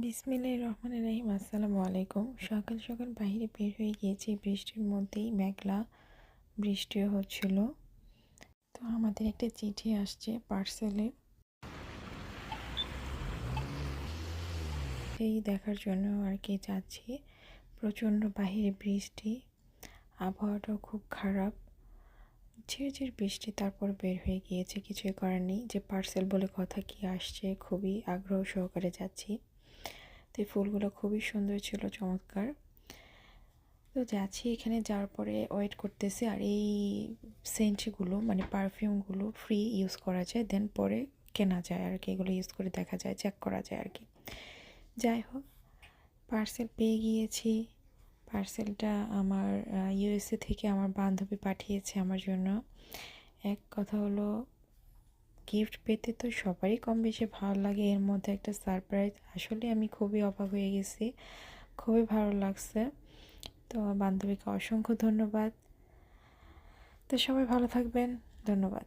বিসমিল্লাহির রহমানির রহিম। আসসালামু আলাইকুম। সকাল সকাল বাইরে বের হয়ে গিয়েছি, বৃষ্টির মধ্যেই মেঘলা বৃষ্টিও হচ্ছিল। তো আমাদের একটা চিঠি আসছে পার্সেলে, সেই দেখার জন্য আর কি যাচ্ছি। প্রচণ্ড বাহিরে বৃষ্টি, আবহাওয়াটাও খুব খারাপ, ঝিরঝির বৃষ্টি। তারপর বের হয়ে গিয়েছে, কিছুই করার নেই। যে পার্সেল বলে কথা, কি আসছে, খুবই আগ্রহ সহকারে যাচ্ছি। তো এই ফুলগুলো খুবই সুন্দর ছিল, চমৎকার। তো যাচ্ছি, এখানে যাওয়ার পরে ওয়েট করতেছি। আর এই সেন্টগুলো মানে পারফিউমগুলো ফ্রি ইউজ করা যায়, দেন পরে কেনা যায় আর কি। এগুলো ইউজ করে দেখা যায়, চেক করা যায় আর কি। যাই হোক, পার্সেল পেয়ে গিয়েছি। পার্সেলটা আমার ইউএসএ থেকে আমার বান্ধবী পাঠিয়েছে আমার জন্য। এক কথা হলো, গিফট পেতে তো সবারই কম বেশি ভালো লাগে, এর মধ্যে একটা সারপ্রাইজ। আসলে আমি খুবই অবাক হয়ে গেছি, খুবই ভালো লাগছে। তো বান্ধবীকে অসংখ্য ধন্যবাদ। তো সবাই ভালো থাকবেন, ধন্যবাদ।